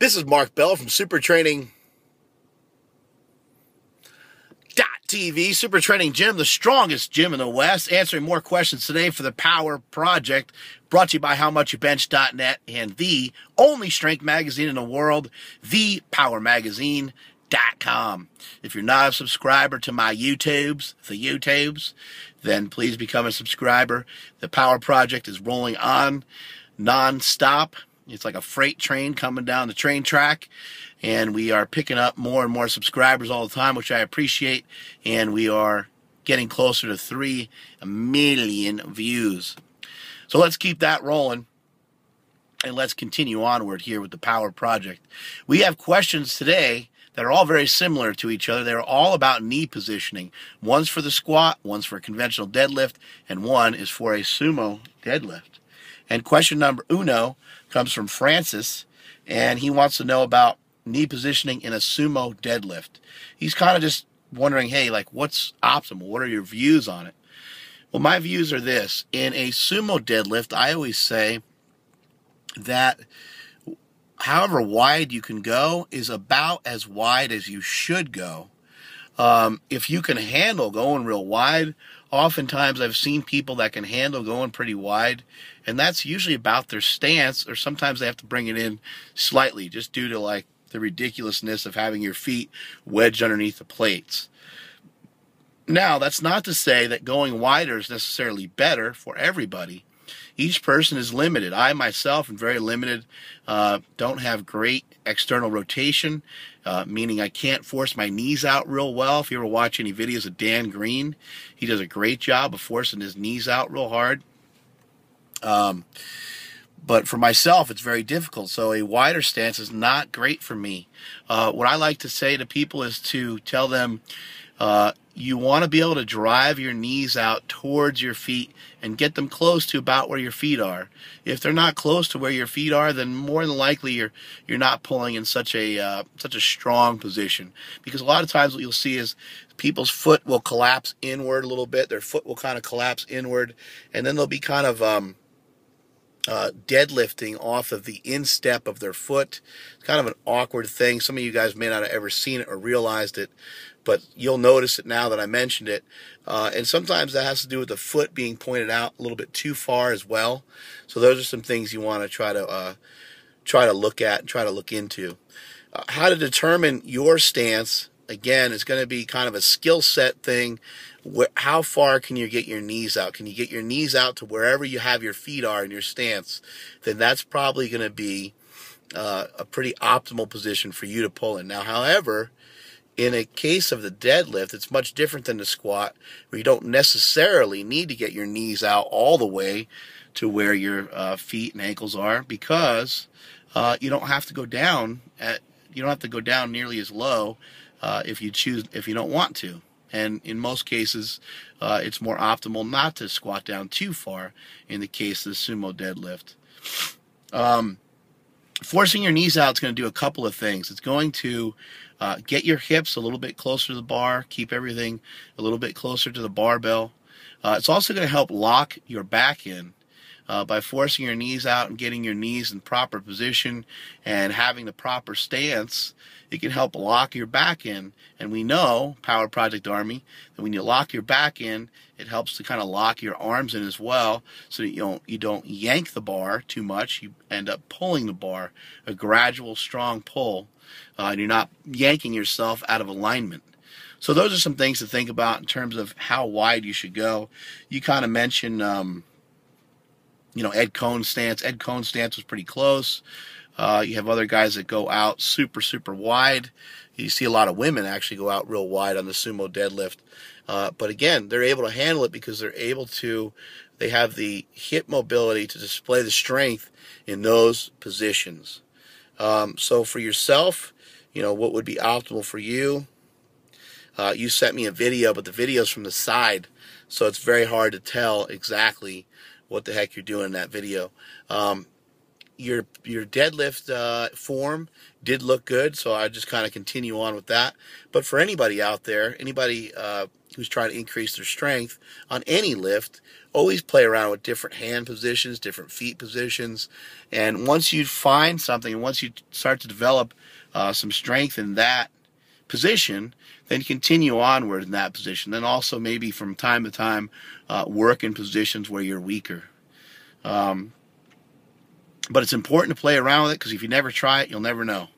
This is Mark Bell from SuperTraining.tv, Super Training Gym, the strongest gym in the West, answering more questions today for the Power Project, brought to you by HowMuchYouBench.net and the only strength magazine in the world, ThePowerMagazine.com. If you're not a subscriber to my YouTubes, then please become a subscriber. The Power Project is rolling on non-stop. It's like a freight train coming down the train track, and we are picking up more and more subscribers all the time, which I appreciate, and we are getting closer to 3 million views. So let's keep that rolling, and let's continue onward here with the Power Project. We have questions today that are all very similar to each other. They're all about knee positioning. One's for the squat, one's for a conventional deadlift, and one is for a sumo deadlift. And question number uno comes from Francis, and he wants to know about knee positioning in a sumo deadlift. He's kind of just wondering, hey, like, what's optimal? What are your views on it? Well, my views are this. In a sumo deadlift, I always say that however wide you can go is about as wide as you should go. If you can handle going real wide, oftentimes I've seen people that can handle going pretty wide, and that's usually about their stance, or sometimes they have to bring it in slightly just due to like the ridiculousness of having your feet wedged underneath the plates. Now, that's not to say that going wider is necessarily better for everybody. Each person is limited. I myself am very limited, don't have great external rotation, meaning I can't force my knees out real well. If you ever watch any videos of Dan Green, he does a great job of forcing his knees out real hard. But for myself, it's very difficult, so a wider stance is not great for me. What I like to say to people is to tell them, you want to be able to drive your knees out towards your feet and get them close to about where your feet are. If they're not close to where your feet are, then more than likely you're not pulling in such a strong position. Because a lot of times what you'll see is people's foot will collapse inward a little bit. Their foot will kind of collapse inward, and then they'll be kind of deadlifting off of the instep of their foot. It's kind of an awkward thing. Some of you guys may not have ever seen it or realized it, but you'll notice it now that I mentioned it. And sometimes that has to do with the foot being pointed out a little bit too far as well. So those are some things you want to try to look at and try to look into. How to determine your stance, again, is going to be kind of a skill set thing. How far can you get your knees out? Can you get your knees out to wherever you have your feet are in your stance? Then that's probably going to be a pretty optimal position for you to pull in. Now, however, in a case of the deadlift, it's much different than the squat, where you don't necessarily need to get your knees out all the way to where your feet and ankles are, because you don't have to go down nearly as low if you don't want to. And in most cases, it's more optimal not to squat down too far in the case of the sumo deadlift. Forcing your knees out is going to do a couple of things. It's going to get your hips a little bit closer to the bar, keep everything a little bit closer to the barbell. It's also going to help lock your back in. By forcing your knees out and getting your knees in proper position and having the proper stance, it can help lock your back in. And we know, Power Project Army, that when you lock your back in, it helps to kind of lock your arms in as well, so that you don't yank the bar too much. You end up pulling the bar, a gradual, strong pull, and you're not yanking yourself out of alignment. So those are some things to think about in terms of how wide you should go. You kind of mentioned Ed Coan's stance. Ed Coan's stance was pretty close. You have other guys that go out super, super wide. You see a lot of women actually go out real wide on the sumo deadlift. But again, they're able to handle it because they have the hip mobility to display the strength in those positions. So for yourself, what would be optimal for you? You sent me a video, but the video's from the side, so it's very hard to tell exactly what the heck you're doing in that video. Your deadlift form did look good, so I just kind of continue on with that. But for anybody out there, anybody who's trying to increase their strength on any lift, always play around with different hand positions, different feet positions. And once you find something, and once you start to develop some strength in that position, then continue onward in that position. Then also maybe from time to time work in positions where you're weaker. But it's important to play around with it, because if you never try it, you'll never know.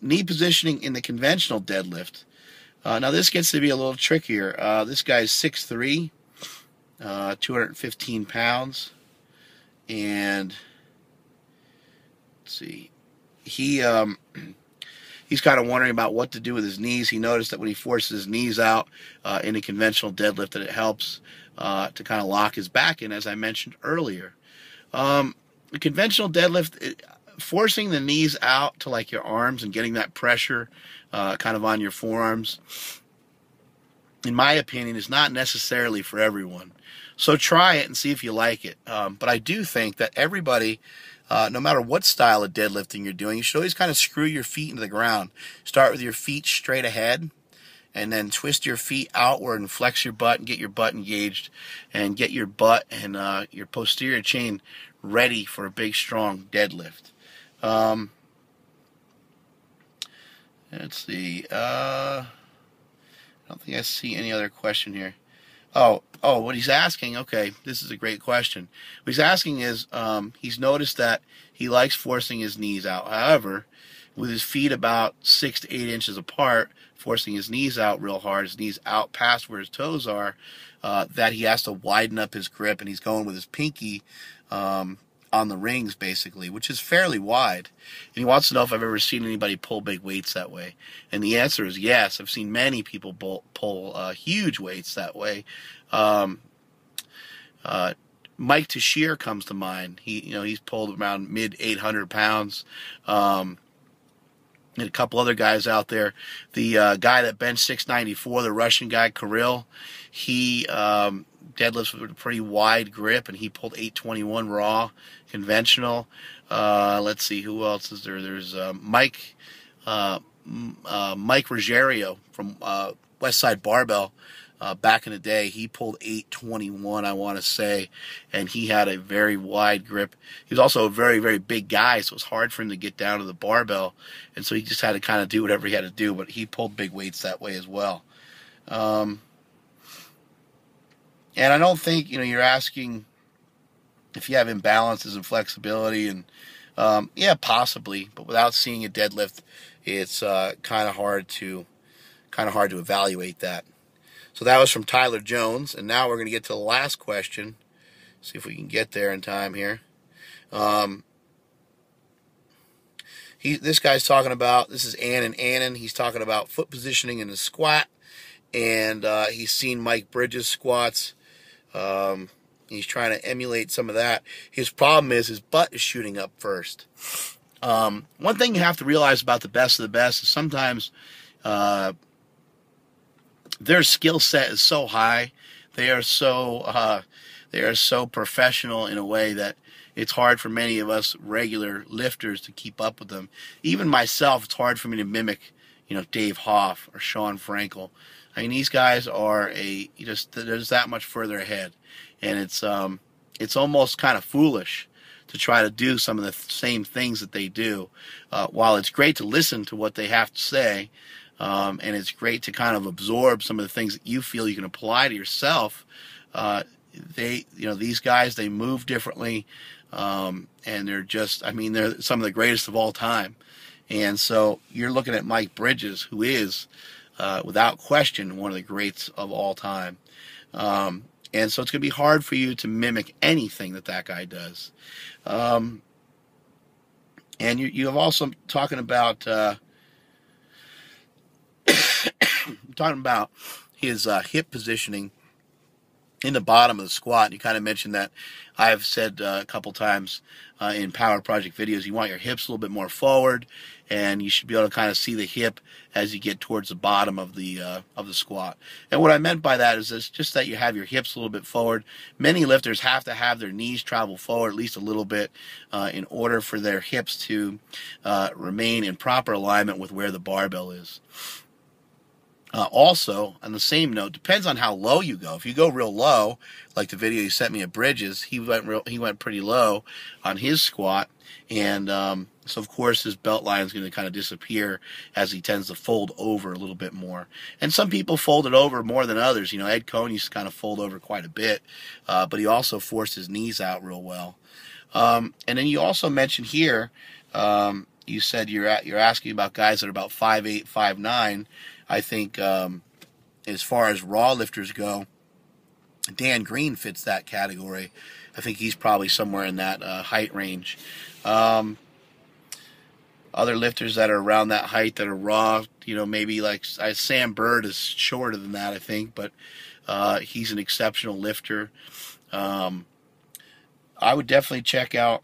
Knee positioning in the conventional deadlift. Now this gets to be a little trickier. This guy's 6'3", 215 pounds, and let's see, he's kind of wondering about what to do with his knees. He noticed that when he forces his knees out in a conventional deadlift, that it helps to kind of lock his back in, as I mentioned earlier. The conventional deadlift, forcing the knees out to like your arms and getting that pressure kind of on your forearms, in my opinion, is not necessarily for everyone. So try it and see if you like it. But I do think that everybody, no matter what style of deadlifting you're doing, you should always kind of screw your feet into the ground. Start with your feet straight ahead, and then twist your feet outward and flex your butt and get your butt engaged, and get your butt and your posterior chain ready for a big, strong deadlift. Let's see. I don't think I see any other question here. Oh, what he's asking, okay, this is a great question. What he's asking is, he's noticed that he likes forcing his knees out. However, with his feet about 6 to 8 inches apart, forcing his knees out real hard, his knees out past where his toes are, that he has to widen up his grip, and he's going with his pinky on the rings, basically, which is fairly wide. And he wants to know if I've ever seen anybody pull big weights that way. And the answer is yes. I've seen many people pull huge weights that way. Mike Teixeira comes to mind. He's pulled around mid 800 pounds. And a couple other guys out there. The guy that benched 694, the Russian guy, Kirill, he deadlifts with a pretty wide grip, and he pulled 821 raw, conventional. Let's see, who else is there? There's Mike Ruggiero from Westside Barbell. Back in the day, he pulled 821, I want to say, and he had a very wide grip. He was also a very, very big guy, so it was hard for him to get down to the barbell, and so he just had to kind of do whatever he had to do, but he pulled big weights that way as well. And I don't think, you're asking if you have imbalances in flexibility, and yeah, possibly, but without seeing a deadlift, it's kind of hard to evaluate that. So that was from Tyler Jones, and now we're going to get to the last question. See if we can get there in time here. This guy's talking about, this is Annan. He's talking about foot positioning in the squat, and he's seen Mike Bridges squats. He's trying to emulate some of that. His problem is his butt is shooting up first. One thing you have to realize about the best of the best is sometimes their skill set is so high, they are so professional in a way that it's hard for many of us regular lifters to keep up with them. Even myself, it's hard for me to mimic, Dave Hoff or Sean Frankel. I mean, these guys are they're just that much further ahead, and it's almost kind of foolish to try to do some of the same things that they do. While it's great to listen to what they have to say, and it's great to kind of absorb some of the things that you feel you can apply to yourself, these guys, they move differently, and they're they're some of the greatest of all time. And so you're looking at Mike Bridges, who is, without question, one of the greats of all time. And so it's going to be hard for you to mimic anything that guy does. And you have also talking about his hip positioning in the bottom of the squat. You kind of mentioned that. I've said a couple times in Power Project videos, you want your hips a little bit more forward, and you should be able to kind of see the hip as you get towards the bottom of the squat. And what I meant by that is it's just that you have your hips a little bit forward. Many lifters have to have their knees travel forward at least a little bit in order for their hips to remain in proper alignment with where the barbell is. Also, on the same note, depends on how low you go. If you go real low, like the video you sent me of Bridges, he went pretty low on his squat, and so of course his belt line is going to kind of disappear as he tends to fold over a little bit more. And some people fold it over more than others. You know, Ed Coan used to kind of fold over quite a bit, but he also forced his knees out real well. And then you also mentioned here, you said you're asking about guys that are about 5'8", 5'9". I think as far as raw lifters go, Dan Green fits that category. I think he's probably somewhere in that height range. Other lifters that are around that height that are raw, you know, maybe like Sam Bird is shorter than that, I think, but he's an exceptional lifter. I would definitely check out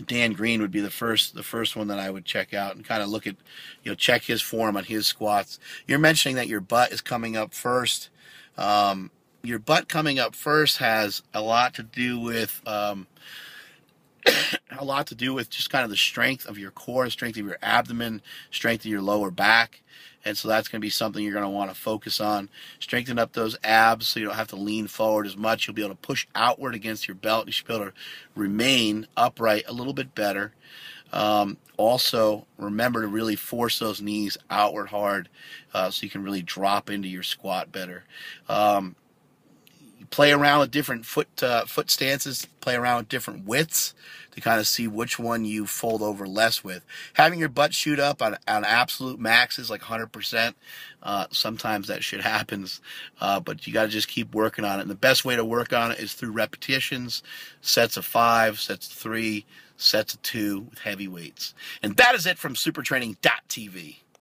Dan Green. Would be the first one that I would check out and kind of look at, you know, check his form on his squats. You're mentioning that your butt is coming up first. Your butt coming up first has a lot to do with just kind of the strength of your core, strength of your abdomen, strength of your lower back. And so that's going to be something you're going to want to focus on. Strengthen up those abs so you don't have to lean forward as much. You'll be able to push outward against your belt. You should be able to remain upright a little bit better. Also, remember to really force those knees outward hard so you can really drop into your squat better. Play around with different foot stances. Play around with different widths to kind of see which one you fold over less with. Having your butt shoot up on absolute maxes like 100%, sometimes that shit happens, but you got to just keep working on it. And the best way to work on it is through repetitions, sets of 5, sets of 3, sets of 2 with heavy weights. And that is it from supertraining.tv.